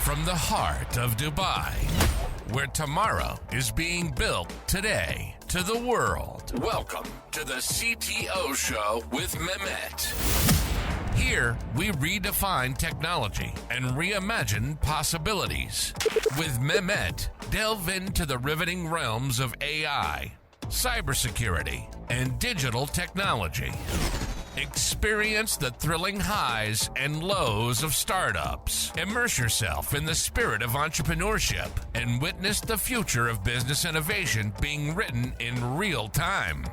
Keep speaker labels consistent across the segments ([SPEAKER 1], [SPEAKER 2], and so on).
[SPEAKER 1] from the heart of Dubai, where tomorrow is being built today, to the world. Welcome to the CTO Show with Mehmet. Here, we redefine technology and reimagine possibilities. With Mehmet, delve into the riveting realms of AI, cybersecurity, and digital technology. Experience the thrilling highs and lows of startups. Immerse yourself in the spirit of entrepreneurship and witness the future of business innovation being written in real time.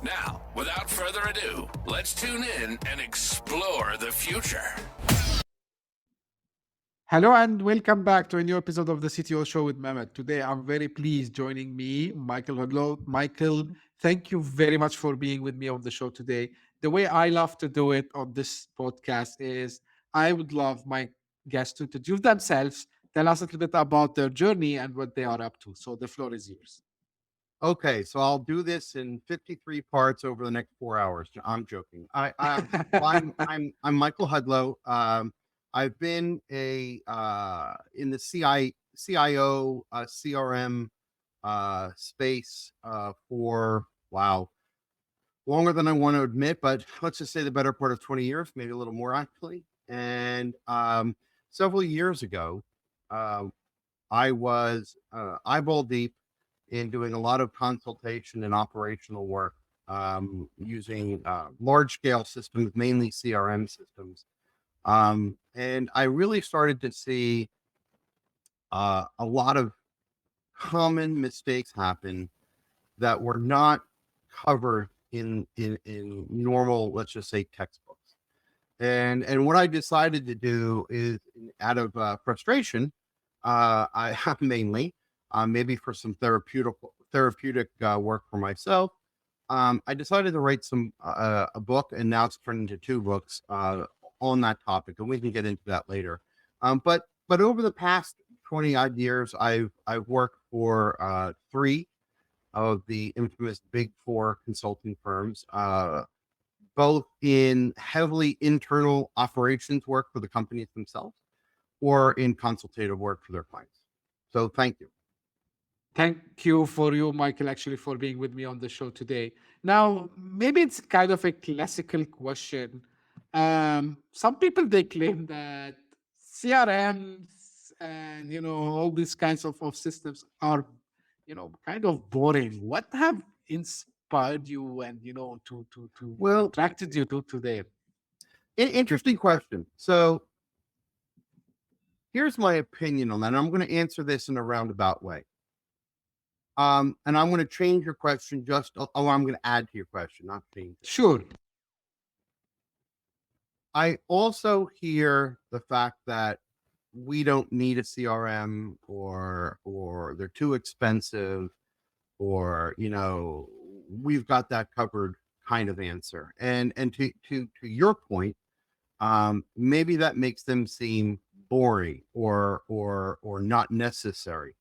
[SPEAKER 1] Now, without further ado, let's tune in and explore the future.
[SPEAKER 2] Hello and welcome back to a new episode of the CTO Show with Mehmet. Today, I'm very pleased joining me, Michael Hudlow. Michael, thank you very much for being with me on the show today. The way I love to do it on this podcast is I would love my guests to introduce themselves, tell us a little bit about their journey and what they are up to. So the floor is yours.
[SPEAKER 3] Okay, so I'll do this in 53 parts over the next 4 hours. I'm joking. I'm Michael Hudlow. I've been in the CIO CRM space for longer than I want to admit, but let's just say the better part of 20 years, maybe a little more actually. And several years ago, I was eyeball deep in doing a lot of consultation and operational work using large scale systems, mainly CRM systems. And I really started to see a lot of common mistakes happen that were not covered in normal, let's just say, textbooks. And what I decided to do is, out of frustration, I have mainly, maybe for some therapeutic work for myself, I decided to write a book, and now it's turned into 2 books on that topic, and we can get into that later. But over the past 20 odd years, I've worked for 3 of the infamous Big 4 consulting firms, both in heavily internal operations work for the companies themselves, or in consultative work for their clients. So thank you.
[SPEAKER 2] Thank you for you, Michael, actually, for being with me on the show today. Now, maybe it's kind of a classical question. Some people, they claim that CRMs and, all these kinds of systems are, kind of boring. What have inspired you and,
[SPEAKER 3] Well,
[SPEAKER 2] attracted you to there?
[SPEAKER 3] Interesting question. So here's my opinion on that. And I'm going to answer this in a roundabout way. And I'm going to change your question I'm going to add to your question, not change it.
[SPEAKER 2] Sure.
[SPEAKER 3] I also hear the fact that we don't need a CRM, or they're too expensive, or, we've got that covered kind of answer. And to your point, maybe that makes them seem boring or not necessary.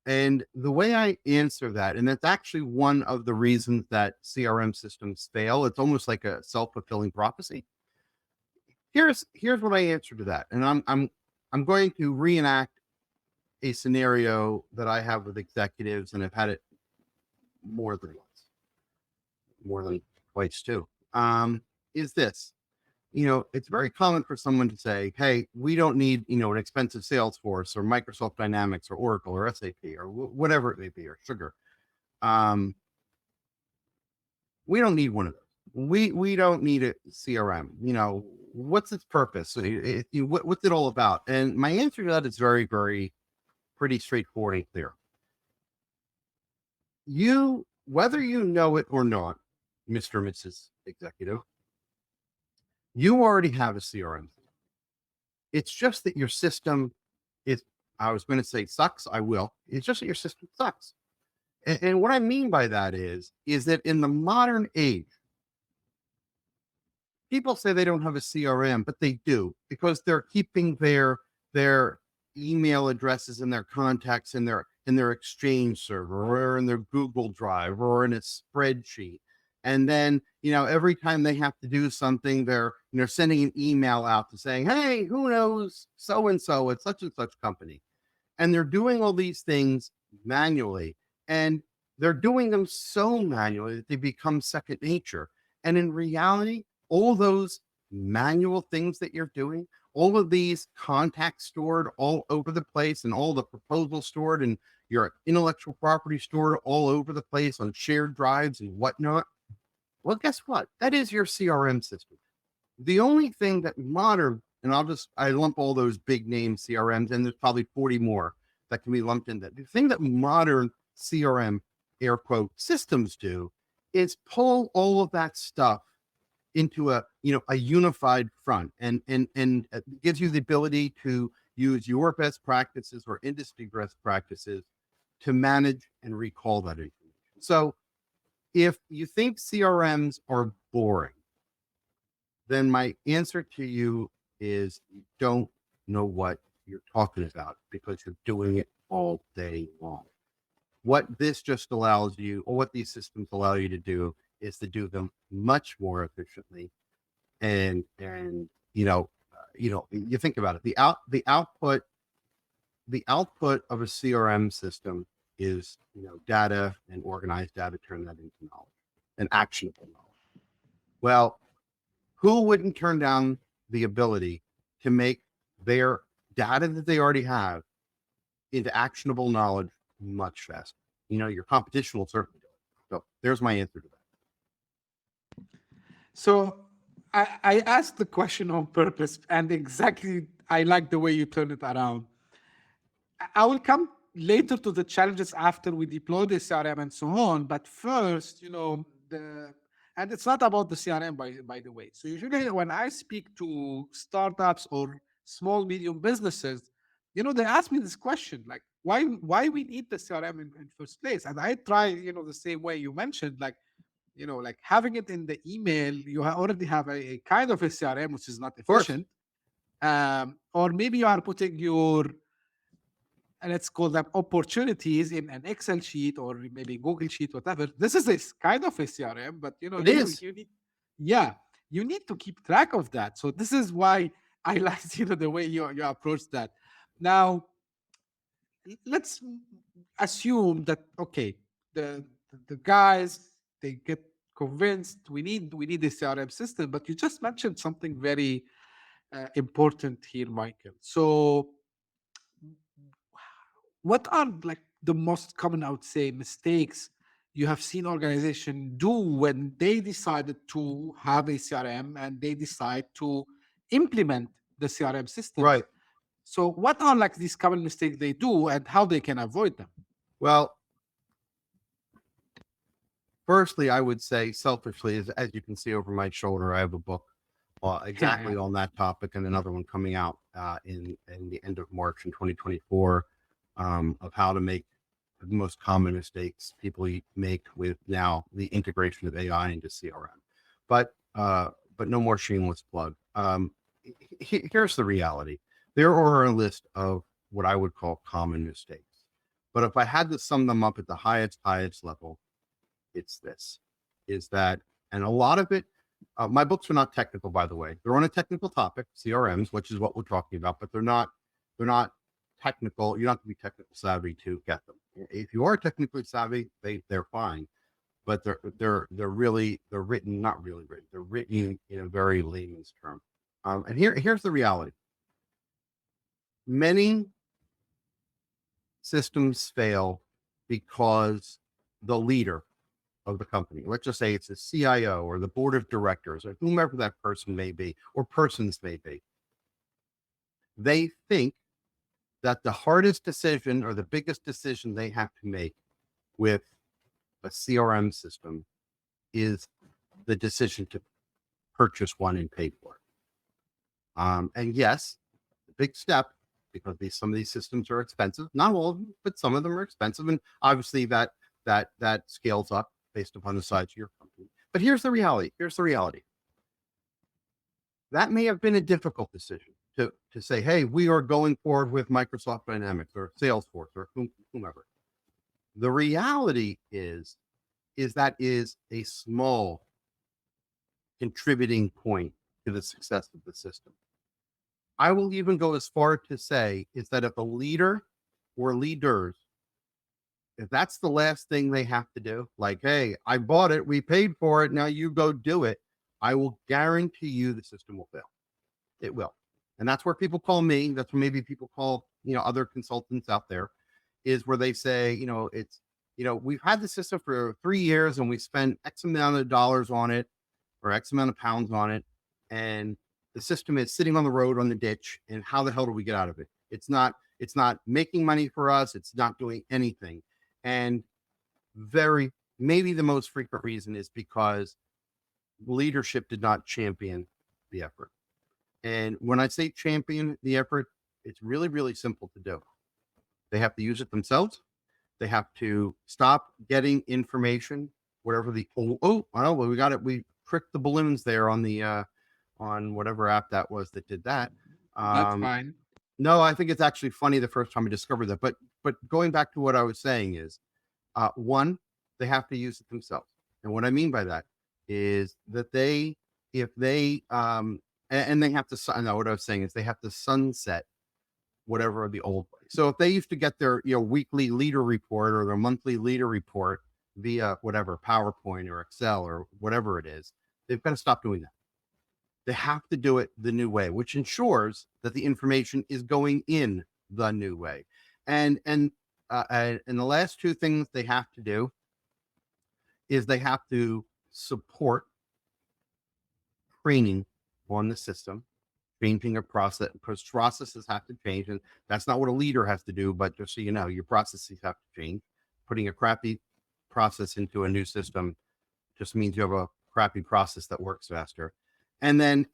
[SPEAKER 3] And the way I answer that, and it's actually one of the reasons that CRM systems fail, it's almost like a self-fulfilling prophecy. Here's what I answer to that. And I'm going to reenact a scenario that I have with executives, and I've had it more than twice too. Is this, it's very common for someone to say, hey, we don't need, an expensive Salesforce or Microsoft Dynamics or Oracle or SAP or whatever it may be, or Sugar. We don't need one of those. We don't need a CRM. What's its purpose? What's it all about? And my answer to that is very, very pretty straightforward and clear. Whether you know it or not, Mr. and Mrs. Executive, you already have a CRM. It's just that your system I was going to say sucks. I will. It's just that your system sucks. And what I mean by that is that in the modern age, people say they don't have a CRM, but they do, because they're keeping their email addresses and their contacts in their Exchange server, or in their Google Drive, or in a spreadsheet. And then, every time they have to do something, they're, sending an email out to saying, hey, who knows so-and-so at such and such company. And they're doing all these things manually. And they're doing them so manually that they become second nature. And in reality, all those manual things that you're doing, all of these contacts stored all over the place, and all the proposals stored, and your intellectual property stored all over the place on shared drives and whatnot. Well, guess what? That is your CRM system. The only thing that modern, and I lump all those big name CRMs, and there's probably 40 more that can be lumped in that. The thing that modern CRM, air quote, systems do is pull all of that stuff into a unified front, and it gives you the ability to use your best practices or industry best practices to manage and recall that information. So if you think CRMs are boring, then my answer to you is you don't know what you're talking about, because you're doing it all day long. What this just allows you, or what these systems allow you to do, is to do them much more efficiently. And you think about it, the output of a CRM system is, data, and organized data, turn that into knowledge and actionable knowledge. Well, who wouldn't turn down the ability to make their data that they already have into actionable knowledge much faster? Your competition will certainly do it. So there's my answer to that.
[SPEAKER 2] So I asked the question on purpose, and exactly I like the way you turn it around. I will come later to the challenges after we deploy the CRM and so on. But first, and it's not about the CRM, by the way. So usually when I speak to startups or small, medium businesses, they ask me this question, like, why we need the CRM in first place? And I try, the same way you mentioned, like, like having it in the email, you already have a kind of a CRM, which is not efficient. Or maybe you are putting your, and let's call them opportunities, in an Excel sheet or maybe Google sheet, whatever. This is a kind of a CRM, but
[SPEAKER 3] It is.
[SPEAKER 2] you need, you need to keep track of that. So this is why I like the way you approach that. Now, let's assume that the guys, they get convinced we need a CRM system, but you just mentioned something very important here, Michael. So what are like the most common, I would say, mistakes you have seen organization do when they decided to have a CRM and they decide to implement the CRM systems?
[SPEAKER 3] Right.
[SPEAKER 2] So what are like these common mistakes they do and how they can avoid them?
[SPEAKER 3] Well, firstly, I would say selfishly, as you can see over my shoulder, I have a book exactly on that topic, and another one coming out in the end of March in 2024 of how to make the most common mistakes people make with now the integration of AI into CRM. But no more shameless plug. Here's the reality. There are a list of what I would call common mistakes. But if I had to sum them up at the highest level, it's this, is that, and a lot of it, my books are not technical, by the way. They're on a technical topic, CRMs, which is what we're talking about, but they're not technical. You don't have to be technical savvy to get them. If you are technically savvy, they're fine, but they're written, not really written. They're written in a very layman's term. And here's the reality. Many systems fail because the leader of the company, let's just say it's the CIO or the board of directors or whomever that person may be, or persons may be, they think that the hardest decision or the biggest decision they have to make with a CRM system is the decision to purchase one and pay for it. And yes, the big step, because some of these systems are expensive, not all of them, but some of them are expensive. And obviously that scales up based upon the size of your company. But here's the reality. That may have been a difficult decision to say, hey, we are going forward with Microsoft Dynamics or Salesforce or whomever. The reality is is that is a small contributing point to the success of the system. I will even go as far to say is that if a leader or leaders, if that's the last thing they have to do, like, hey, I bought it, we paid for it, now you go do it, I will guarantee you the system will fail. It will. And that's where people call me. That's where maybe people call, other consultants out there, is where they say, it's, we've had the system for 3 years and we spent X amount of dollars on it or X amount of pounds on it. And the system is sitting on the road on the ditch. And how the hell do we get out of it? It's not making money for us. It's not doing anything. And maybe the most frequent reason is because leadership did not champion the effort. And when I say champion the effort, it's really, really simple to do. They have to use it themselves. They have to stop getting information, whatever we got it. We tricked the balloons there on the on whatever app that was that did that.
[SPEAKER 2] That's fine.
[SPEAKER 3] No, I think it's actually funny the first time I discovered that. But going back to what I was saying is, one, they have to use it themselves. And what I mean by that is that if they and they have to, no, what I was saying is they have to sunset whatever the old way. So if they used to get their weekly leader report or their monthly leader report via whatever PowerPoint or Excel or whatever it is, they've got to stop doing that. They have to do it the new way, which ensures that the information is going in the new way. And the last two things they have to do is they have to support training on the system, changing a process, because processes have to change. And that's not what a leader has to do, but just so you know, your processes have to change. Putting a crappy process into a new system just means you have a crappy process that works faster. And then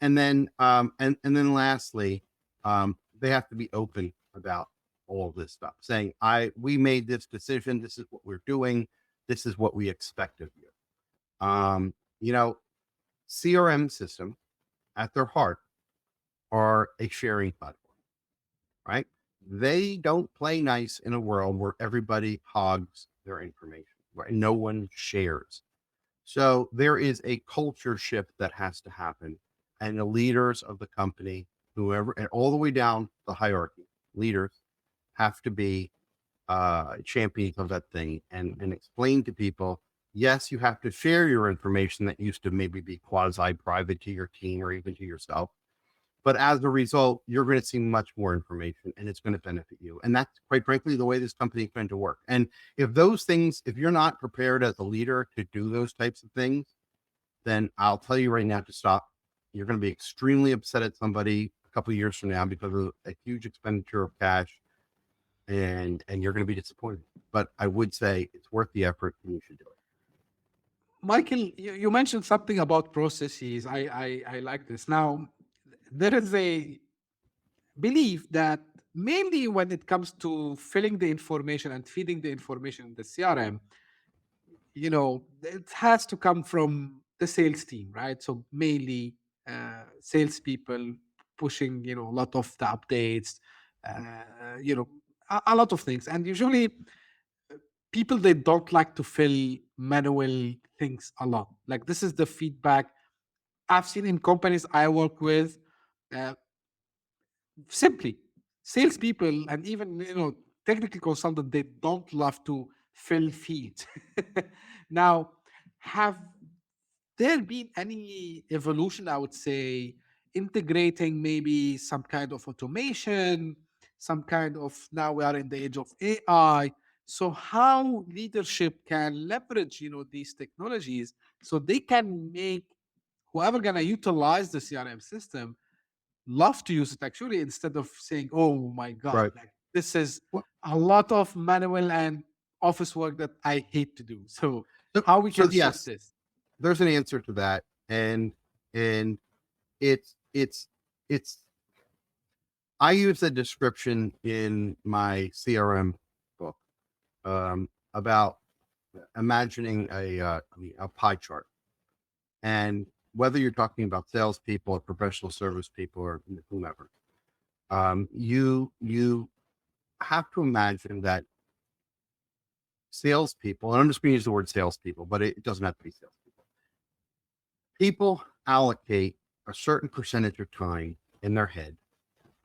[SPEAKER 3] lastly, they have to be open about all of this stuff, saying, we made this decision. This is what we're doing. This is what we expect of you. CRM system at their heart are a sharing platform, right? They don't play nice in a world where everybody hogs their information, where no one shares. So there is a culture shift that has to happen. And the leaders of the company, whoever, and all the way down the hierarchy, leaders have to be champions of that thing and explain to people, yes, you have to share your information that used to maybe be quasi-private to your team or even to yourself. But as a result, you're going to see much more information and it's going to benefit you. And that's quite frankly the way this company is going to work. And if you're not prepared as a leader to do those types of things, then I'll tell you right now to stop. You're going to be extremely upset at somebody a couple of years from now because of a huge expenditure of cash, and you're going to be disappointed. But I would say it's worth the effort and you should do it.
[SPEAKER 2] Michael, you mentioned something about processes. I like this. Now, there is a belief that mainly when it comes to filling the information and feeding the information in the CRM, it has to come from the sales team, right? So mainly salespeople pushing, a lot of the updates, a lot of things. And usually people, they don't like to fill manual things a lot. Like, this is the feedback I've seen in companies I work with. Simply, salespeople and even technical consultants, they don't love to fill fields. Now, have there been any evolution, I would say, integrating maybe some kind of automation, some kind of, now we are in the age of AI, so how leadership can leverage these technologies so they can make whoever gonna utilize the CRM system love to use it, actually, instead of saying, oh my god,
[SPEAKER 3] Right.
[SPEAKER 2] like, this is
[SPEAKER 3] Well,
[SPEAKER 2] a lot of manual and office work that I hate to do. So
[SPEAKER 3] so-
[SPEAKER 2] how we
[SPEAKER 3] so
[SPEAKER 2] can
[SPEAKER 3] yes,
[SPEAKER 2] shift this?
[SPEAKER 3] there's an answer to that. And it's I use a description in my CRM book about imagining a pie chart. And whether you're talking about salespeople or professional service people or whomever, you have to imagine that salespeople, and I'm just going to use the word salespeople, but it doesn't have to be salespeople. People allocate a certain percentage of time in their head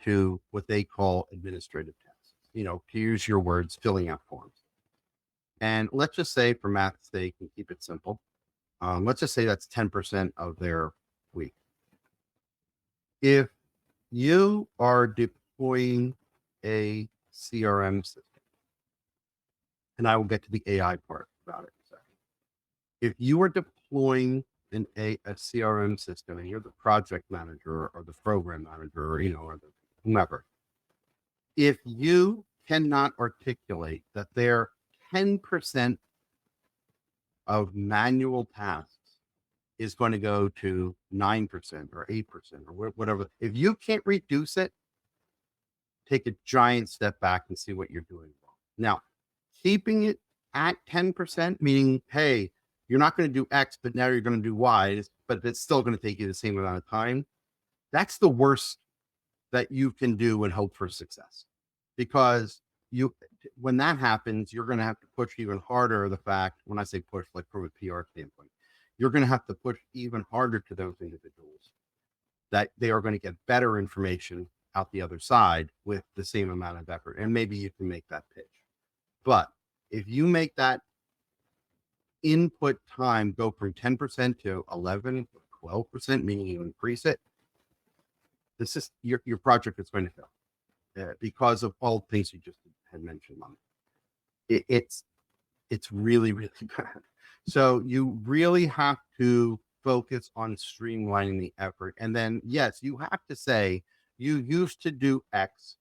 [SPEAKER 3] to what they call administrative tasks, to use your words, filling out forms. And let's just say, for math's sake, and keep it simple, let's just say that's 10% of their week. If you are deploying a CRM system, and I will get to the AI part about it in a second. If you are deploying a CRM system and you're the project manager or the program manager, or the whomever, if you cannot articulate that they're 10% of manual tasks is going to go to 9% or 8% or whatever, if you can't reduce it, take a giant step back and see what you're doing wrong. Now, keeping it at 10%, meaning, hey, you're not going to do X, but now you're going to do Y, but it's still going to take you the same amount of time. That's the worst that you can do and hope for success. Because when that happens, you're going to have to push even harder the fact, when I say push, like from a PR standpoint, you're going to have to push even harder to those individuals that they are going to get better information out the other side with the same amount of effort. And maybe you can make that pitch. But if you make that input time go from 10% to 11, 12%, meaning you increase it, this is your project is going to fail because of all the things you just had mentioned, Mom. It's really, really bad. So you really have to focus on streamlining the effort. And then, yes, you have to say, you used to do X.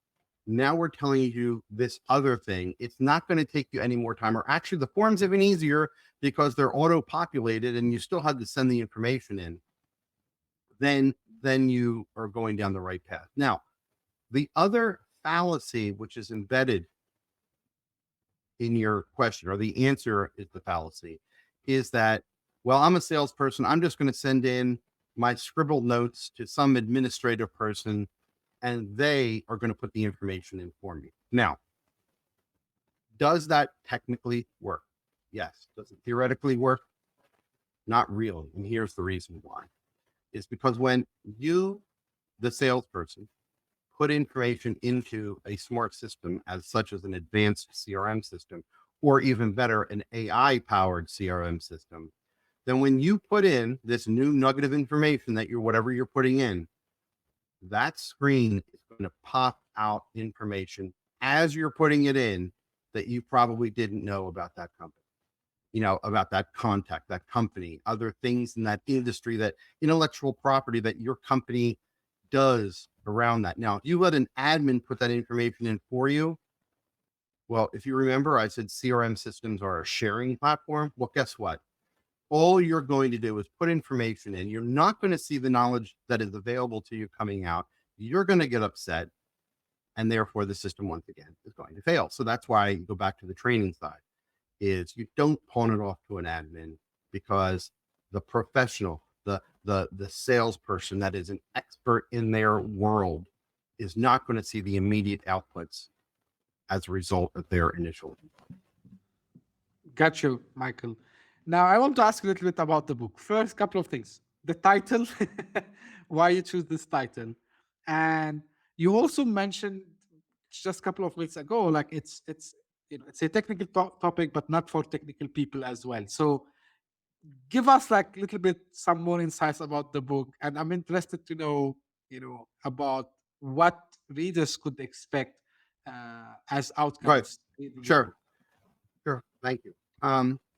[SPEAKER 3] Now we're telling you this other thing. It's not going to take you any more time, or actually the form's even easier because they're auto-populated and you still have to send the information in. Then you are going down the right path. Now, the other fallacy, which is embedded in your question, or the answer is the fallacy, is that, well, I'm a salesperson. I'm just going to send in my scribbled notes to some administrative person and they are going to put the information in for me. Now, does that technically work? Yes. Does it theoretically work? Not really. And here's the reason why. It's because when you, the salesperson, put information into a smart system as such as an advanced CRM system, or even better, an AI-powered CRM system, then when you put in this new nugget of information that whatever you're putting in, that screen is going to pop out information as you're putting it in that you probably didn't know about that company, about that contact, that company, other things in that industry, that intellectual property that your company does around that. Now, if you let an admin put that information in for you, well, if you remember, I said CRM systems are a sharing platform. Well, guess what? All you're going to do is put information in. You're not going to see the knowledge that is available to you coming out. You're going to get upset. And therefore, the system, once again, is going to fail. So that's why you go back to the training side, is you don't pawn it off to an admin, because the professional, the salesperson that is an expert in their world is not going to see the immediate outputs as a result of their initial input.
[SPEAKER 2] Got you, Michael. Now, I want to ask you a little bit about the book. First, couple of things. The title, why you choose this title. And you also mentioned just a couple of minutes ago, like it's it's a technical topic, but not for technical people as well. So give us like a little bit some more insights about the book. And I'm interested to know, about what readers could expect as outcomes. reading the
[SPEAKER 3] Sure.
[SPEAKER 2] book.
[SPEAKER 3] Sure. Thank you.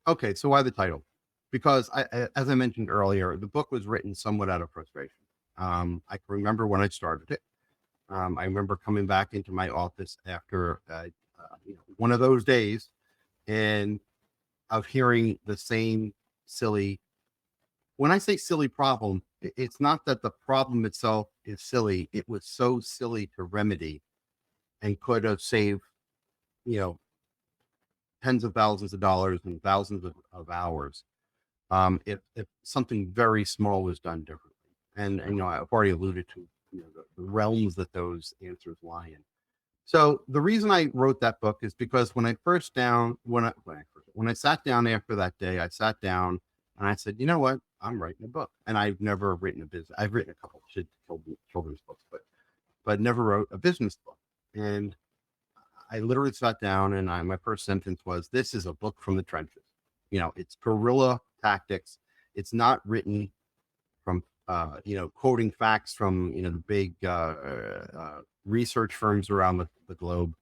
[SPEAKER 3] Okay. So why the title? Because as I mentioned earlier, the book was written somewhat out of frustration. I can remember when I started it. I remember coming back into my office after one of those days, and of hearing the same silly. When I say silly problem, it's not that the problem itself is silly. It was so silly to remedy, and could have saved, tens of thousands of dollars and thousands of hours, if something very small was done differently. And I've already alluded to the realms that those answers lie in. So the reason I wrote that book is because when I first down when I sat down after that day, I sat down and I said, you know what, I'm writing a book, and I've never written a business. I've written a couple of children's books, but never wrote a business book. And I literally sat down and my first sentence was, "This is a book from the trenches. It's guerrilla tactics. It's not written from quoting facts from the big research firms around the globe.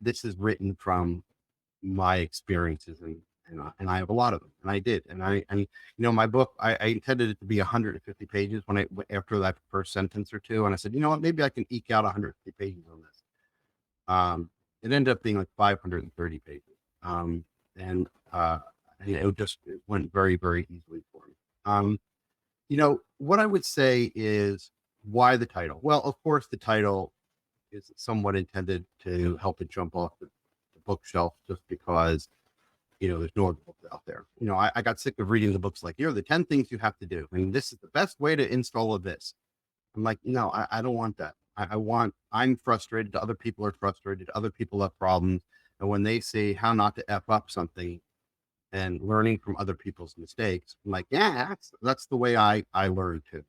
[SPEAKER 3] This is written from my experiences, and I have a lot of them, and I did, and my book, I intended it to be 150 pages after that first sentence or two, and I said, you know what, maybe I can eke out 150 pages on this. It ended up being like 530 pages, and it went very, very easily for me. What I would say is, why the title? Well, of course, the title is somewhat intended to help it jump off the bookshelf, just because there's no other books out there. I got sick of reading the books like, here are the 10 things you have to do, and this is the best way to install a this. I'm like, no, I don't want that. I'm frustrated. Other people are frustrated. Other people have problems. And when they see how not to F up something and learning from other people's mistakes, I'm like, yeah, that's the way I learn too.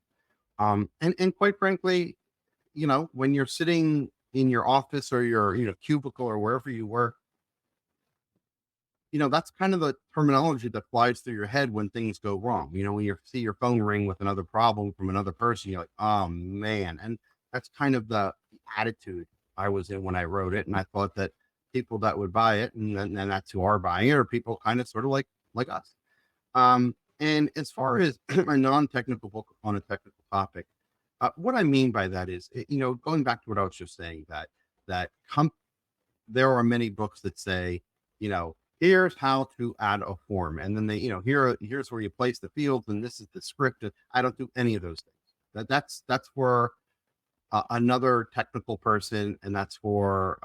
[SPEAKER 3] And quite frankly, when you're sitting in your office or your, cubicle or wherever you work, that's kind of the terminology that flies through your head when things go wrong. When you see your phone ring with another problem from another person, you're like, oh man. And that's kind of the attitude I was in when I wrote it. And I thought that people that would buy it, and that's who are buying it, are people kind of sort of like us. And as far as a non-technical book on a technical topic, what I mean by that is, going back to what I was just saying, that there are many books that say, here's how to add a form, and then they, here's where you place the fields, and this is the script. I don't do any of those things. That's for another technical person, and that's for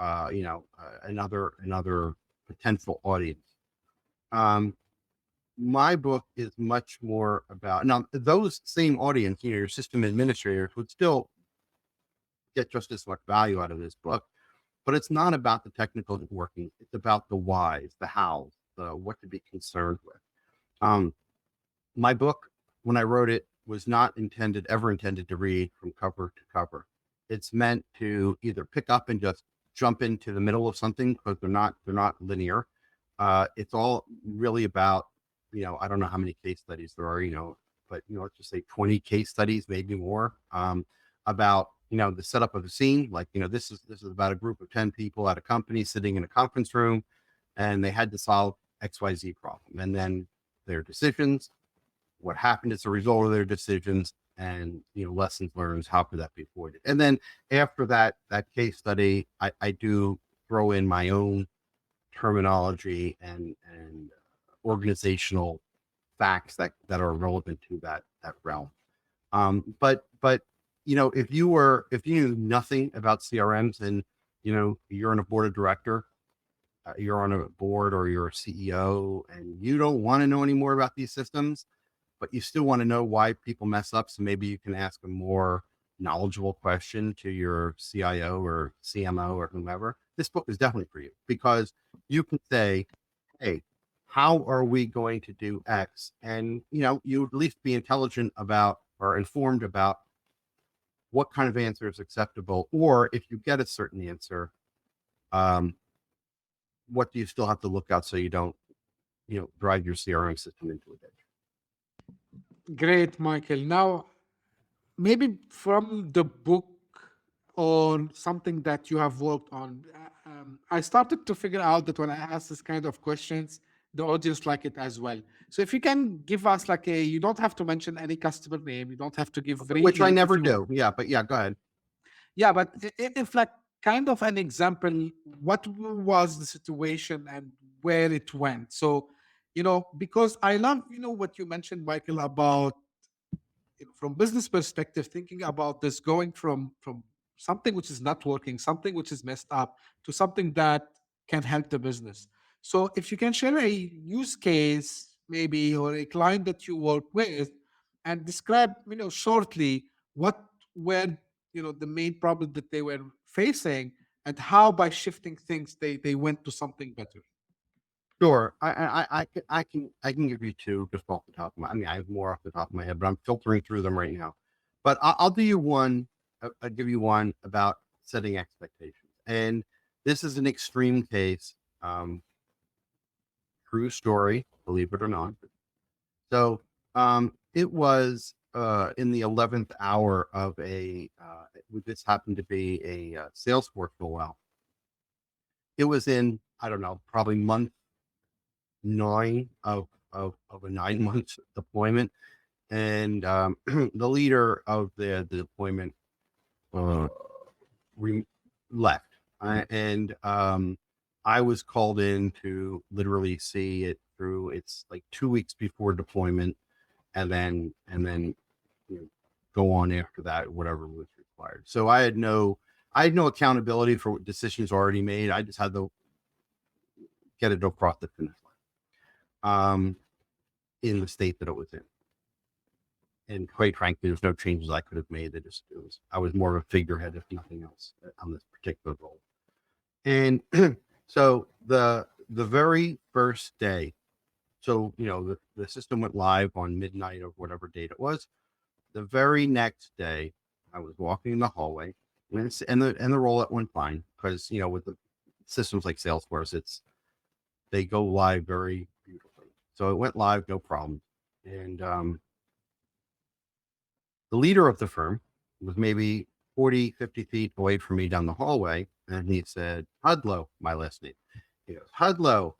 [SPEAKER 3] another potential audience. My book is much more about, now those same audience, your system administrators, would still get just as much value out of this book, but it's not about the technical working. It's about the whys, the hows, the what to be concerned with. My book, when I wrote it, was not ever intended to read from cover to cover. It's meant to either pick up and just jump into the middle of something, because they're not linear. It's all really about, I don't know how many case studies there are, but let's just say 20 case studies, maybe more, about the setup of the scene. Like, this is about a group of 10 people at a company sitting in a conference room, and they had to solve XYZ problem, and then their decisions, what happened as a result of their decisions, and lessons learned, how could that be avoided. And then after that case study, I do throw in my own terminology and organizational facts that are relevant to that realm. But if you knew nothing about CRMs, and you're on a board of director, you're on a board, or you're a CEO, and you don't want to know any more about these systems, but you still want to know why people mess up, so maybe you can ask a more knowledgeable question to your CIO or CMO or whomever, this book is definitely for you, because you can say, hey, how are we going to do X? And you at least be intelligent about, or informed about, what kind of answer is acceptable, or if you get a certain answer, what do you still have to look out so you don't drive your CRM system into a ditch.
[SPEAKER 2] Great, Michael. Now, maybe from the book, on something that you have worked on, I started to figure out that when I ask this kind of questions, the audience like it as well. So if you can give us like you don't have to mention any customer name, you don't have to give
[SPEAKER 3] Which I never
[SPEAKER 2] if you-
[SPEAKER 3] do. Yeah, but yeah, go ahead.
[SPEAKER 2] Yeah, but if like kind of an example, what was the situation and where it went? So, because I love, what you mentioned, Michael, about from business perspective, thinking about this, going from something which is not working, something which is messed up, to something that can help the business. So if you can share a use case, maybe, or a client that you work with, and describe, shortly what were, the main problem that they were facing, and how by shifting things they went to something better?
[SPEAKER 3] Sure. I can give you two just off the top of my. I mean, I have more off the top of my head, but I'm filtering through them right now. But I'll do you one. I'll give you one about setting expectations, and this is an extreme case. True story, believe it or not. So it was in the 11th hour of this happened to be a Salesforce rollout. It was in, I don't know, probably month 9 of a 9-month deployment. And the leader of the deployment left. And I was called in to literally see it through. It's like 2 weeks before deployment, and then go on after that, whatever was required. So I had no accountability for what decisions already made. I just had to get it across the finish line in the state that it was in. And quite frankly, there's no changes I could have made. I was more of a figurehead, if nothing else, on this particular role. And so the very first day, so the system went live on midnight of whatever date it was. The very next day, I was walking in the hallway, and the rollout went fine because with the systems like Salesforce, they go live very beautifully. So it went live, no problem. And the leader of the firm was maybe 40, 50 feet away from me down the hallway, and he said, "Hudlow," my last name. He goes, "Hudlow,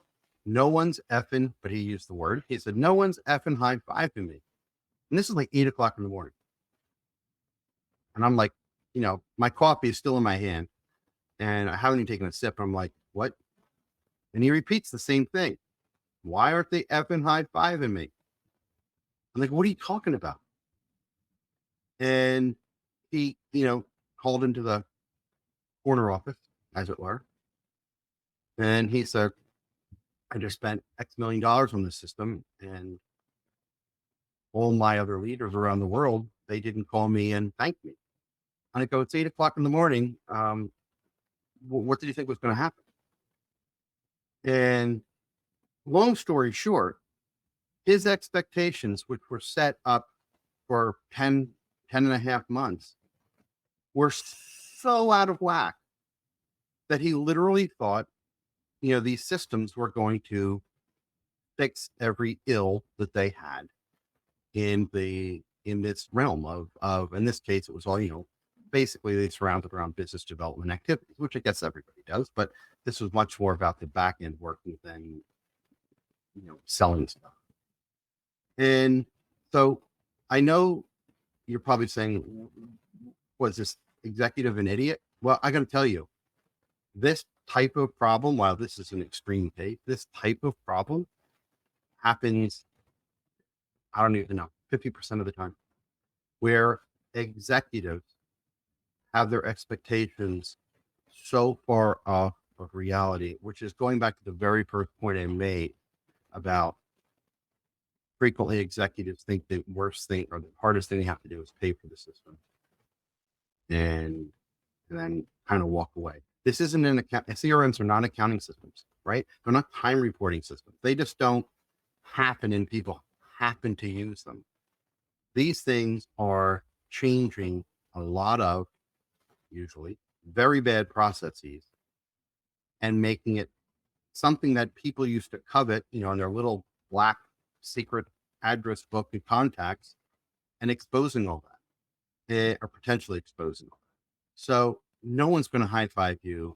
[SPEAKER 3] no one's effing," but he used the word. He said, "No one's effing high-fiving me." And this is like 8 o'clock in the morning. And I'm like, my coffee is still in my hand, and I haven't even taken a sip. I'm like, "What?" And he repeats the same thing. "Why aren't they effing high-fiving me?" I'm like, "What are you talking about?" And he, called into the corner office, as it were. And he said, "I just spent X million dollars on this system, and all my other leaders around the world, they didn't call me and thank me." And I go, "It's 8 o'clock in the morning. What did you think was going to happen?" And long story short, his expectations, which were set up for 10 and a half months, were so out of whack that he literally thought, these systems were going to fix every ill that they had in this realm of in this case, it was all, basically they surrounded around business development activities, which I guess everybody does, but this was much more about the back end working than, selling stuff. And so I know you're probably saying, "Was this executive an idiot?" Well, I got to tell you, this type of problem, while this is an extreme case, this type of problem happens, I don't even know, 50% of the time, where executives have their expectations so far off of reality, which is going back to the very first point I made about frequently executives think the worst thing or the hardest thing they have to do is pay for the system and then kind of walk away. This isn't an account. CRMs are not accounting systems, right? They're not time reporting systems. They just don't happen and people happen to use them. These things are changing a lot of, usually, very bad processes and making it something that people used to covet, in their little black secret address book and contacts, and exposing all that, or potentially exposing all that. So no one's going to high-five you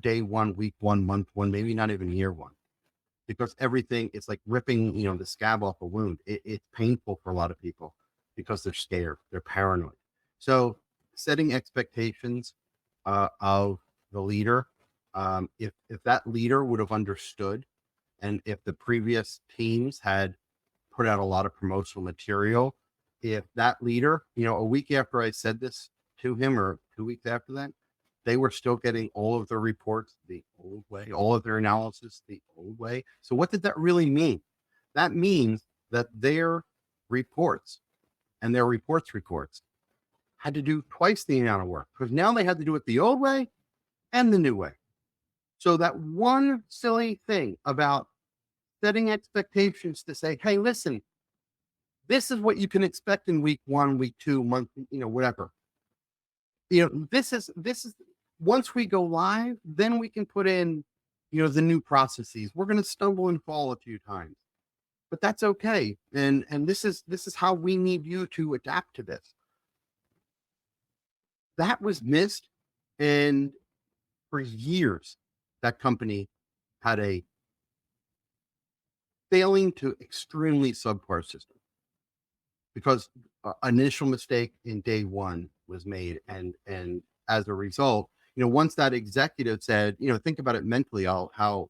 [SPEAKER 3] day 1, week 1, month 1, maybe not even year 1, because everything, it's like ripping, the scab off a wound. It's painful for a lot of people because they're scared, they're paranoid. So setting expectations of the leader, if that leader would have understood, and if the previous teams had put out a lot of promotional material, if that leader, a week after I said this to him, or 2 weeks after that, they were still getting all of their reports the old way, all of their analysis the old way. So what did that really mean? That means that their reports and their reports had to do twice the amount of work, because now they had to do it the old way and the new way. So that one silly thing about setting expectations to say, hey, listen, this is what you can expect in week 1, week 2, month, whatever. This is once we go live, then we can put in, the new processes. We're going to stumble and fall a few times, but that's okay. And this is how we need you to adapt to this. That was missed. And for years, that company had a failing to extremely subpar system because initial mistake in day one was made. And as a result, once that executive said, think about it mentally, how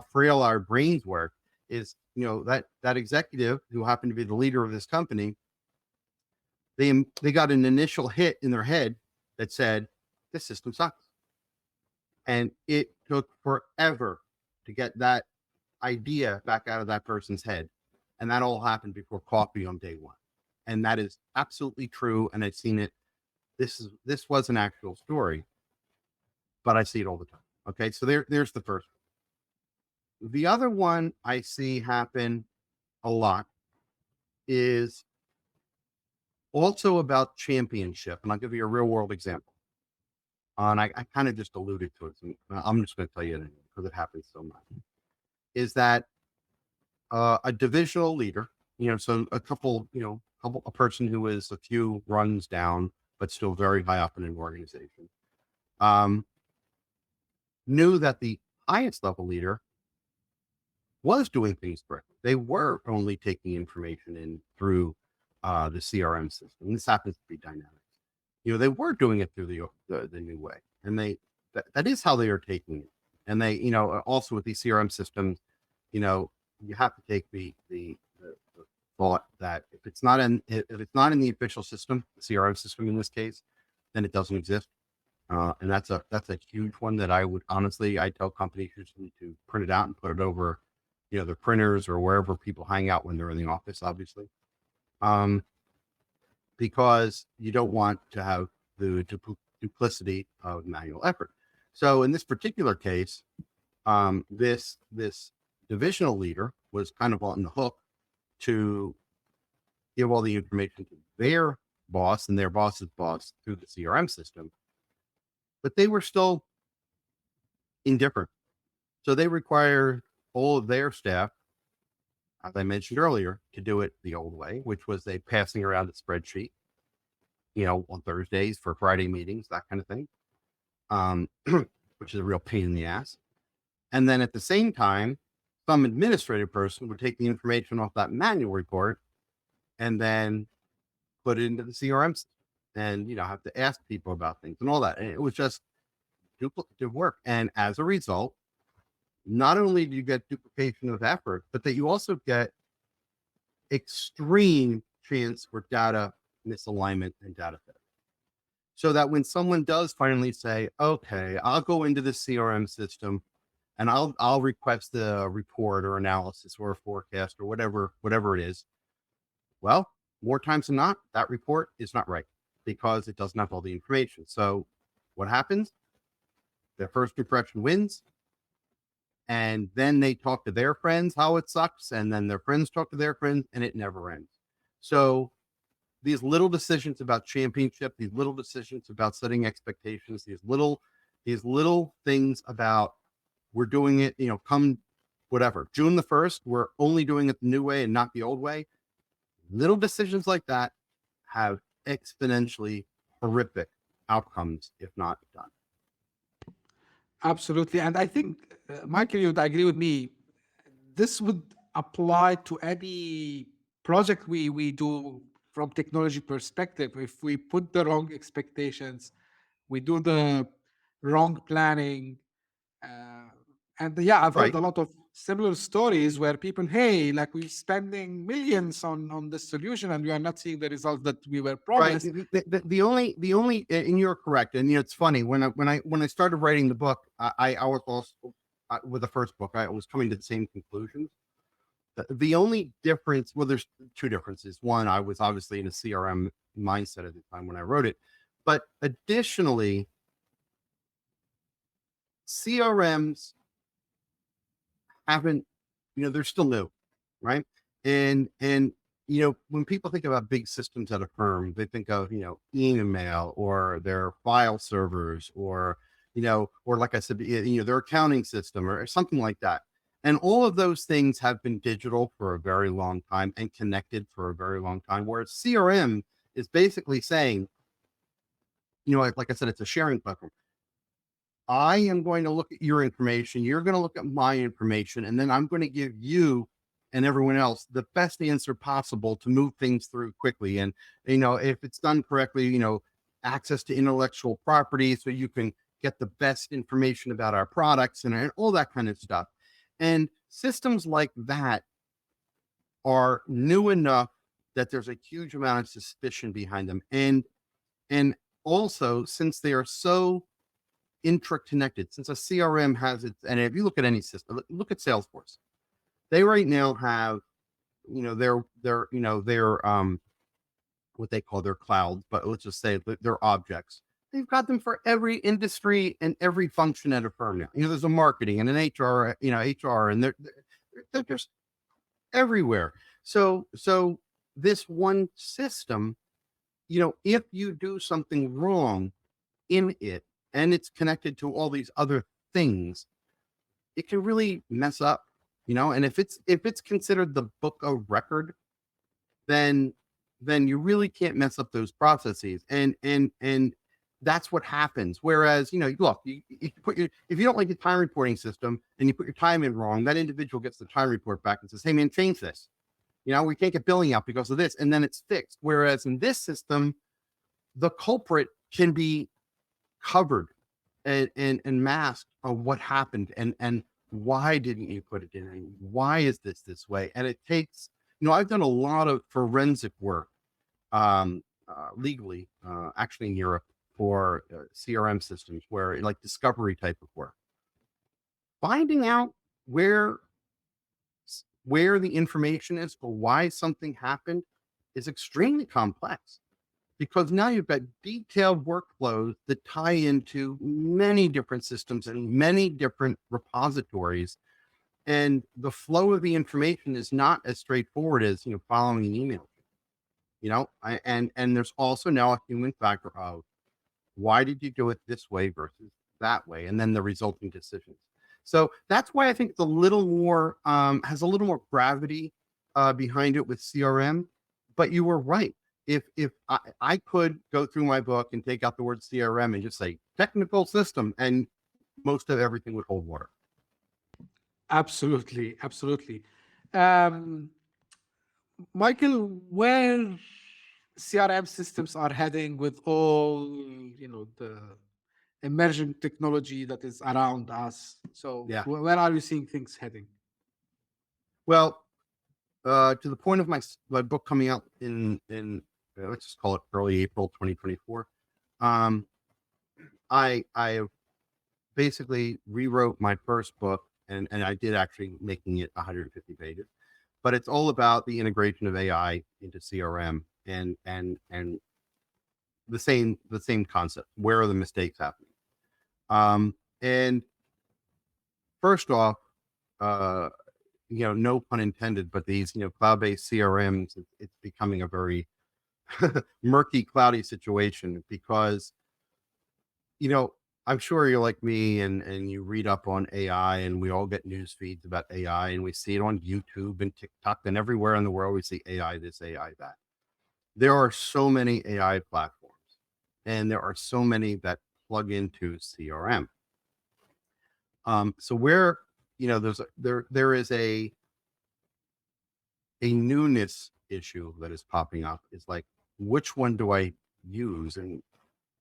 [SPEAKER 3] frail our brains work is, that executive who happened to be the leader of this company, they got an initial hit in their head that said, this system sucks. And it took forever to get that idea back out of that person's head. And that all happened before coffee on day one. And that is absolutely true. And I've seen it. This was an actual story, but I see it all the time. Okay. So there's the first one. The other one I see happen a lot is also about championship. And I'll give you a real world example. And I kind of just alluded to it. So I'm just going to tell you it because it happens so much. Is that a divisional leader, so a person who is a few runs down, but still very high up in an organization, knew that the highest level leader was doing things correctly. They were only taking information in through the CRM system. This happens to be dynamic. They were doing it through the new way, and that is how they are taking it. And they, also with these CRM systems, you have to take the thought that if it's not in the official system, the CRM system in this case, then it doesn't exist. And that's a huge one that I tell companies to print it out and put it over, their printers or wherever people hang out when they're in the office, obviously. Because you don't want to have the duplicity of manual effort. So in this particular case, this divisional leader was kind of on the hook to give all the information to their boss and their boss's boss through the CRM system, but they were still indifferent. So they required all of their staff, as I mentioned earlier, to do it the old way, which was they passing around a spreadsheet, on Thursdays for Friday meetings, that kind of thing, which is a real pain in the ass. And then at the same time, some administrative person would take the information off that manual report and then put it into the CRM system and, have to ask people about things and all that. And it was just duplicative work. And as a result, not only do you get duplication of effort, but that you also get extreme chance for data misalignment and data failure. So that when someone does finally say, okay, I'll go into the CRM system and I'll request a report or analysis or a forecast or whatever it is. Well, more times than not, that report is not right because it doesn't have all the information. So what happens? Their first impression wins. And then they talk to their friends how it sucks. And then their friends talk to their friends and it never ends. So these little decisions about championship, these little decisions about setting expectations, these little things about we're doing it, come whatever, June the 1st, we're only doing it the new way and not the old way. Little decisions like that have exponentially horrific outcomes if not done.
[SPEAKER 2] Absolutely. And I think, Michael, you would agree with me. This would apply to any project we do from technology perspective. If we put the wrong expectations, we do the wrong planning. And yeah, I've heard
[SPEAKER 3] Right.
[SPEAKER 2] a lot of similar stories where people, hey, like we're spending millions on this solution and we are not seeing the results that we were
[SPEAKER 3] Right.
[SPEAKER 2] promised.
[SPEAKER 3] The only, and you're correct. And it's funny when I started writing the book, I was also with the first book, I was coming to the same conclusions. The only difference, well, there's two differences. One, I was obviously in a CRM mindset at the time when I wrote it, but additionally, CRMs haven't, they're still new, right? And when people think about big systems at a firm, they think of, email or their file servers or, or like I said, their accounting system or something like that. And all of those things have been digital for a very long time and connected for a very long time. Whereas CRM is basically saying, like I said, it's a sharing platform. I am going to look at your information. You're going to look at my information. And then I'm going to give you and everyone else the best answer possible to move things through quickly. And, if it's done correctly, access to intellectual property so you can get the best information about our products and all that kind of stuff. And systems like that are new enough that there's a huge amount of suspicion behind them. And also, since they are so interconnected, since a CRM has its, and if you look at any system, look at Salesforce, they right now have, their what they call their clouds, but let's just say their objects. They've got them for every industry and every function at a firm now. There's a marketing and an HR, HR, and they're just everywhere. So this one system, if you do something wrong in it and it's connected to all these other things, it can really mess up, and if it's considered the book of record, then you really can't mess up those processes. And that's what happens. Whereas, look, if you don't like the time reporting system and you put your time in wrong, that individual gets the time report back and says, hey man, change this. We can't get billing out because of this. And then it's fixed. Whereas in this system, the culprit can be covered and masked on what happened and why didn't you put it in? And why is this way? And it takes, I've done a lot of forensic work legally, actually in Europe for CRM systems where like discovery type of work. Finding out where the information is or why something happened is extremely complex, because now you've got detailed workflows that tie into many different systems and many different repositories. And the flow of the information is not as straightforward as, following an email. And there's also now a human factor of why did you do it this way versus that way? And then the resulting decisions. So that's why I think it's a little more, has a little more gravity behind it with CRM. But you were right. If I could go through my book and take out the word CRM and just say technical system, and most of everything would hold water.
[SPEAKER 2] Absolutely. Michael, where CRM systems are heading with all, the emerging technology that is around us. So
[SPEAKER 3] Yeah.
[SPEAKER 2] where are you seeing things heading?
[SPEAKER 3] Well, to the point of my book coming out in let's just call it early April 2024. I basically rewrote my first book, and I did actually making it 150 pages, but it's all about the integration of AI into CRM and the same concept. Where are the mistakes happening? And first off, no pun intended, but these, cloud-based CRMs, it's becoming a very murky, cloudy situation because, I'm sure you're like me and you read up on AI, and we all get news feeds about AI, and we see it on YouTube and TikTok and everywhere in the world. We see AI this, AI that. There are so many AI platforms, and there are so many that plug into CRM. So where, there is a newness issue that is popping up. It's like, which one do I use and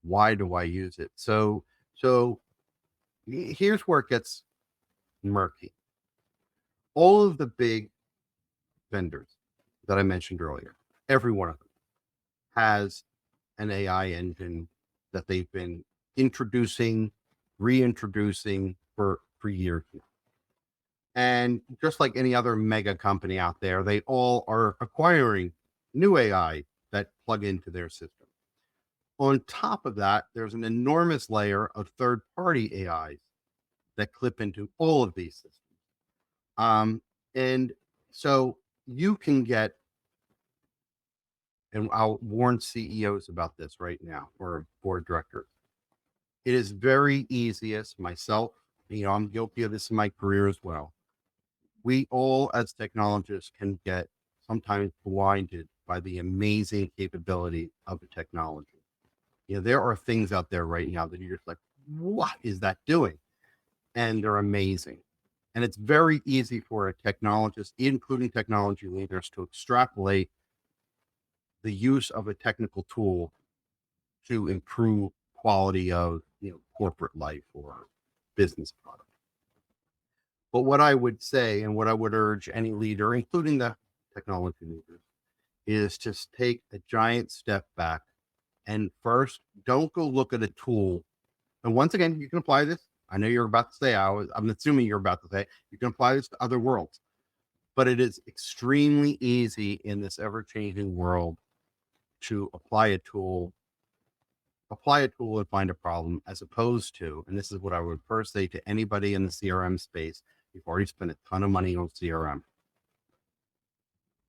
[SPEAKER 3] why do I use it? So here's where it gets murky. All of the big vendors that I mentioned earlier, every one of them has an AI engine that they've been introducing, reintroducing for years now. And just like any other mega company out there, they all are acquiring new AI that plug into their system. On top of that, there's an enormous layer of third-party AIs that clip into all of these systems. And so you can get, and I'll warn CEOs about this right now, or board directors. It is very easy, as myself, I'm guilty of this in my career as well. We all, as technologists, can get sometimes blinded by the amazing capability of the technology. There are things out there right now that you're just like, what is that doing? And they're amazing. And it's very easy for a technologist, including technology leaders, to extrapolate the use of a technical tool to improve quality of corporate life or business product. But what I would say, and what I would urge any leader, including the technology leaders, is just take a giant step back and first, don't go look at a tool. And once again, you can apply this. I know you're about to say, I'm assuming you're about to say, you can apply this to other worlds. But it is extremely easy in this ever-changing world to apply a tool and find a problem, as opposed to, and this is what I would first say to anybody in the CRM space, you've already spent a ton of money on CRM.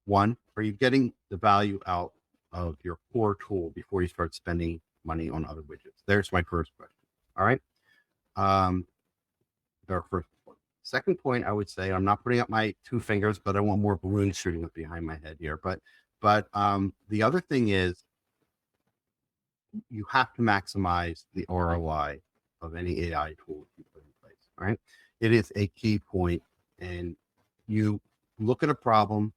[SPEAKER 3] One, are you getting the value out of your core tool before you start spending money on other widgets? There's my first question. All right. Our first point. Second point, I would say, I'm not putting up my two fingers, but I want more balloons shooting up behind my head here. But the other thing is, you have to maximize the ROI of any AI tool you put in place. Right. It is a key point, and you look at a problem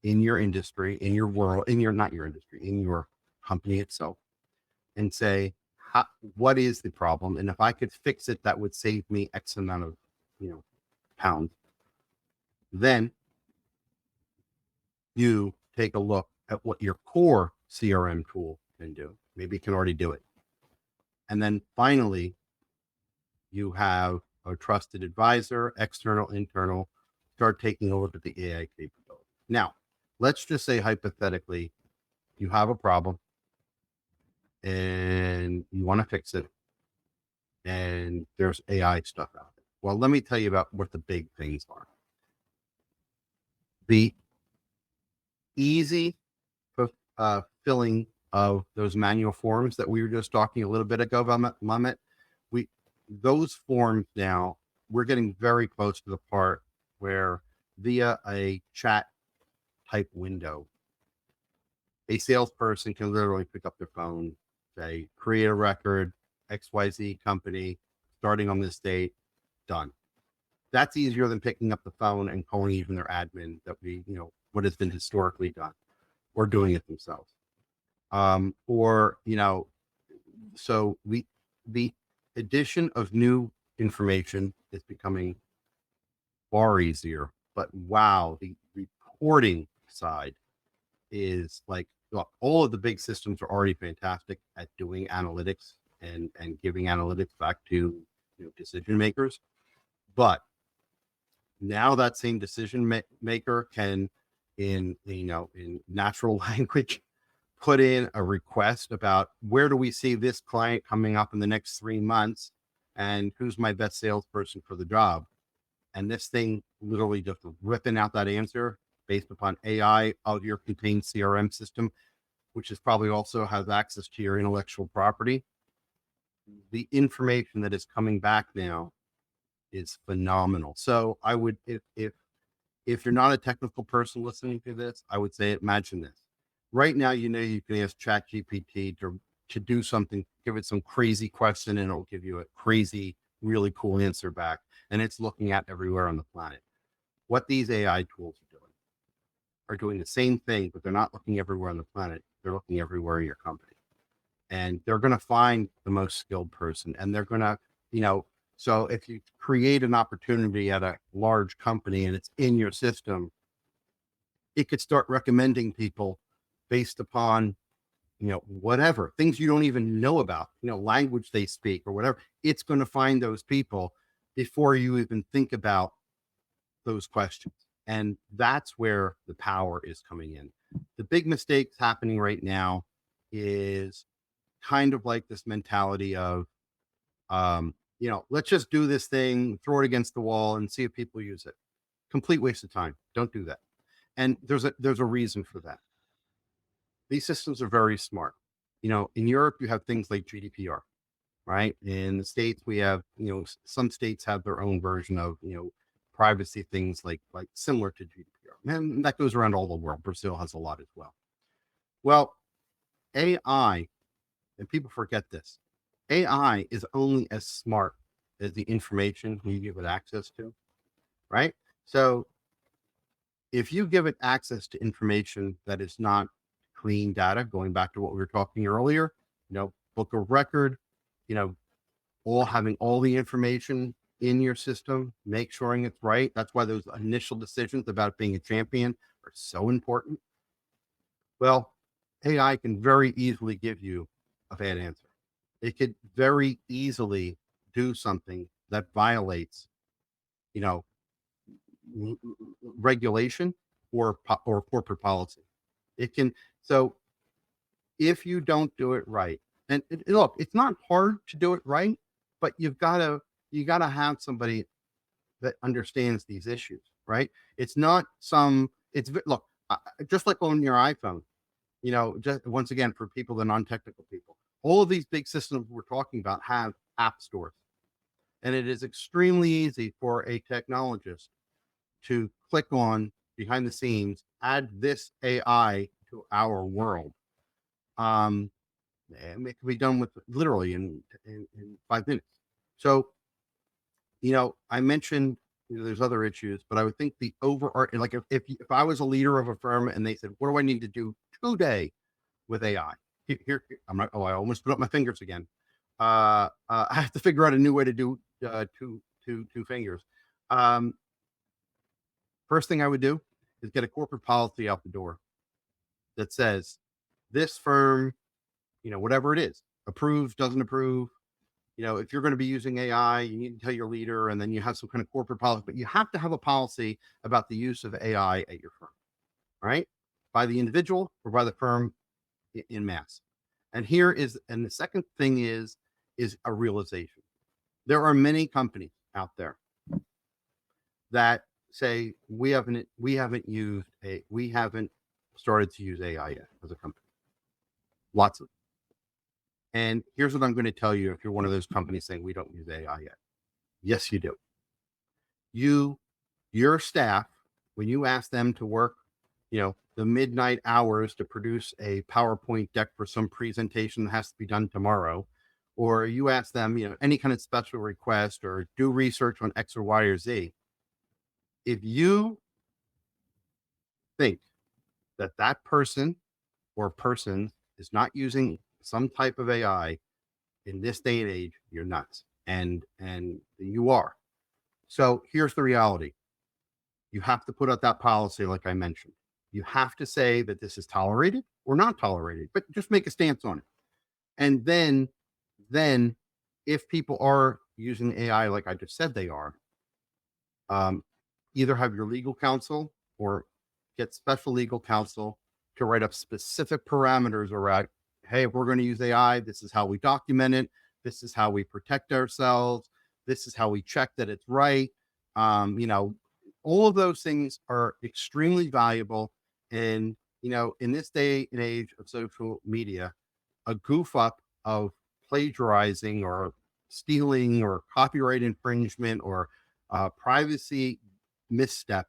[SPEAKER 3] in your industry, in your world, in your company itself, and say, what is the problem? And if I could fix it, that would save me X amount of, pounds. Then you take a look at what your core CRM tool can do. Maybe it can already do it. And then finally, you have a trusted advisor, external, internal, start taking a look at the AI capability. Now, let's just say hypothetically, you have a problem and you want to fix it, and there's AI stuff out there. Well, let me tell you about what the big things are. The easy filling of those manual forms that we were just talking a little bit ago about, Mehmet, those forms now, we're getting very close to the part where via a chat type window, a salesperson can literally pick up their phone, say, create a record, XYZ company, starting on this date, done. That's easier than picking up the phone and calling even their admin, that what has been historically done, or doing it themselves. So the addition of new information is becoming far easier, but wow, the reporting side is like, look, all of the big systems are already fantastic at doing analytics and giving analytics back to decision makers. But now that same decision maker can, in natural language, put in a request about where do we see this client coming up in the next 3 months, and who's my best salesperson for the job. And this thing literally just ripping out that answer based upon AI of your contained CRM system, which is probably also has access to your intellectual property. The information that is coming back now is phenomenal. So I would, if you're not a technical person listening to this, I would say, imagine this. Right now, you can ask ChatGPT to do something, give it some crazy question, and it'll give you a crazy, really cool answer back. And it's looking at everywhere on the planet. What these AI tools are doing the same thing, but they're not looking everywhere on the planet. They're looking everywhere in your company. And they're going to find the most skilled person. And they're going to, so if you create an opportunity at a large company and it's in your system, it could start recommending people based upon, whatever, things you don't even know about, language they speak or whatever. It's going to find those people before you even think about those questions. And that's where the power is coming in. The big mistakes happening right now is kind of like this mentality of, let's just do this thing, throw it against the wall and see if people use it. Complete waste of time. Don't do that. And there's a reason for that. These systems are very smart. In Europe, you have things like GDPR, right? In the States, we have, some states have their own version of, privacy things like similar to GDPR. And that goes around all the world. Brazil has a lot as well. Well, AI, and people forget this, AI is only as smart as the information you give it access to, right? So if you give it access to information that is not clean data, going back to what we were talking earlier, book of record, all having all the information in your system, make sure it's right. That's why those initial decisions about being a champion are so important. Well, AI can very easily give you a bad answer. It could very easily do something that violates, regulation or corporate policy. It can. So if you don't do it right, and look, it's not hard to do it right, but you gotta have somebody that understands these issues, right? It's not look, just like on your iPhone, just once again, for people, the non-technical people, all of these big systems we're talking about have app stores. And it is extremely easy for a technologist to click on behind the scenes, add this AI to our world. And it can be done with literally in 5 minutes. So, I mentioned there's other issues, but I would think the overarching, like if I was a leader of a firm and they said, what do I need to do today with AI? Here I'm not. Oh, I almost put up my fingers again. I have to figure out a new way to do two fingers. First thing I would do is get a corporate policy out the door that says this firm, whatever it is, approves, doesn't approve. If you're going to be using AI, you need to tell your leader, and then you have some kind of corporate policy, but you have to have a policy about the use of AI at your firm, right? By the individual or by the firm in mass. And the second thing is a realization. There are many companies out there that say we haven't started to use AI yet as a company. Lots of them. And here's what I'm going to tell you if you're one of those companies saying we don't use AI yet. Yes, you do. Your staff, when you ask them to work, the midnight hours to produce a PowerPoint deck for some presentation that has to be done tomorrow, or you ask them, any kind of special request or do research on X or Y or Z. If you think that person or persons is not using some type of AI in this day and age, you're nuts. And you are. So here's the reality. You have to put out that policy, like I mentioned. You have to say that this is tolerated or not tolerated, but just make a stance on it. And then if people are using AI, like I just said they are, either have your legal counsel or get special legal counsel to write up specific parameters around, hey, if we're going to use AI, this is how we document it. This is how we protect ourselves. This is how we check that it's right. All of those things are extremely valuable. And, in this day and age of social media, a goof up of plagiarizing or stealing or copyright infringement or privacy misstep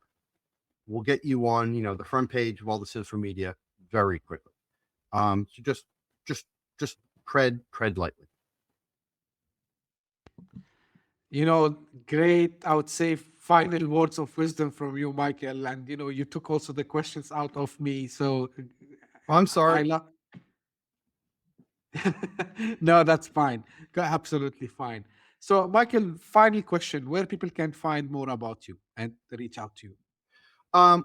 [SPEAKER 3] will get you on, the front page of all the social media very quickly. So just tread lightly.
[SPEAKER 2] Great, I would say, final words of wisdom from you, Michael. And, you took also the questions out of me. So
[SPEAKER 3] I'm sorry.
[SPEAKER 2] No, that's fine. Absolutely fine. So, Michael, final question, where people can find more about you and reach out to you?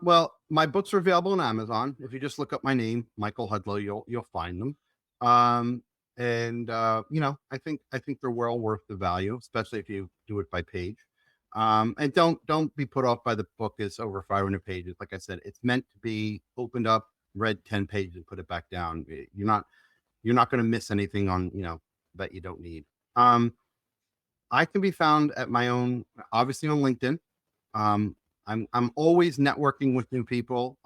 [SPEAKER 3] Well, my books are available on Amazon. If you just look up my name, Michael Hudlow, you'll find them. I think they're well worth the value, especially if you do it by page. And don't be put off by the book is over 500 pages. Like I said, it's meant to be opened up, read 10 pages, and put it back down. You're not going to miss anything on, that you don't need. I can be found at my own, obviously on LinkedIn. I'm always networking with new people.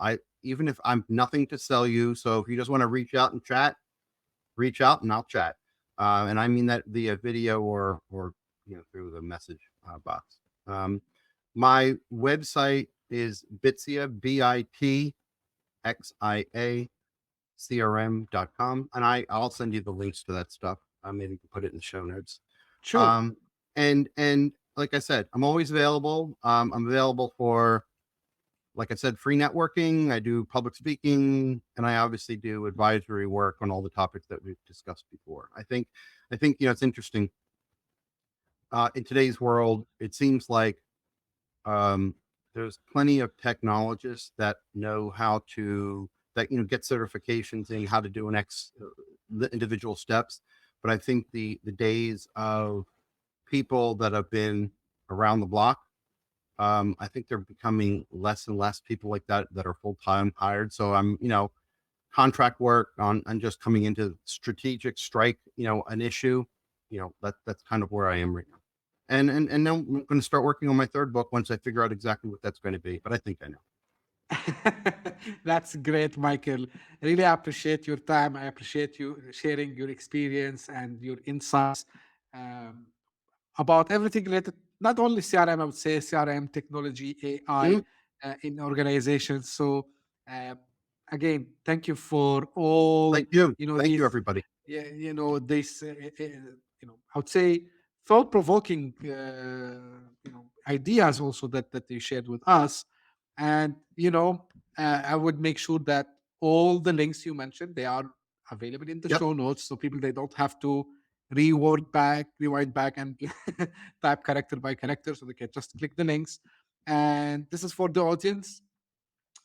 [SPEAKER 3] Even if I'm nothing to sell you. So if you just want to reach out and chat, reach out and I'll chat. And I mean that via video or through the message box. My website is Bitsia, BITXIA CRM.com. And I'll send you the links to that stuff. Maybe you can put it in the show notes.
[SPEAKER 2] Sure.
[SPEAKER 3] And like I said, I'm always available. I'm available for, like I said, free networking. I do public speaking, and I obviously do advisory work on all the topics that we've discussed before. I think it's interesting. In today's world, it seems like there's plenty of technologists that know how to get certifications in how to do the individual steps. But I think the days of people that have been around the block, I think they're becoming less and less people like that are full-time hired. So I'm, contract work on just coming into strategic strike, an issue, that's kind of where I am right now. And then I'm going to start working on my third book once I figure out exactly what that's going to be. But I think I know.
[SPEAKER 2] That's great, Michael. Really appreciate your time. I appreciate you sharing your experience and your insights about everything related, not only CRM, I would say CRM, technology, AI in organizations. So again, thank you for all,
[SPEAKER 3] Thank you. Thank
[SPEAKER 2] these,
[SPEAKER 3] you, everybody.
[SPEAKER 2] this, I would say thought-provoking, ideas also that you shared with us. And, I would make sure that all the links you mentioned, they are available in the
[SPEAKER 3] Yep.
[SPEAKER 2] show notes. So people, they don't have to rewind back and type character by character. So they can just click the links. And this is for the audience.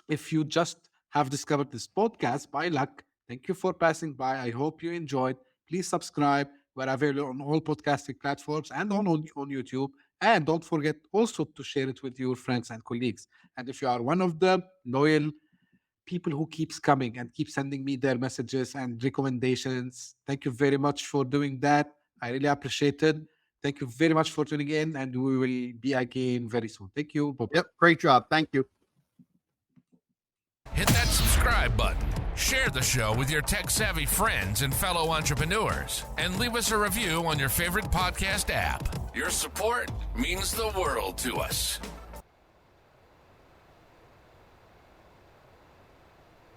[SPEAKER 2] If you just have discovered this podcast by luck, thank you for passing by. I hope you enjoyed. Please subscribe. We're available on all podcasting platforms and on YouTube. And don't forget also to share it with your friends and colleagues. And if you are one of the loyal people who keeps coming and keep sending me their messages and recommendations, thank you very much for doing that. I really appreciate it. Thank you very much for tuning in, and we will be again very soon. Thank you. Bye-bye.
[SPEAKER 3] Yep. Great job. Thank you.
[SPEAKER 1] Hit that subscribe button, share the show with your tech-savvy friends and fellow entrepreneurs, and leave us a review on your favorite podcast app. Your support means the world to us.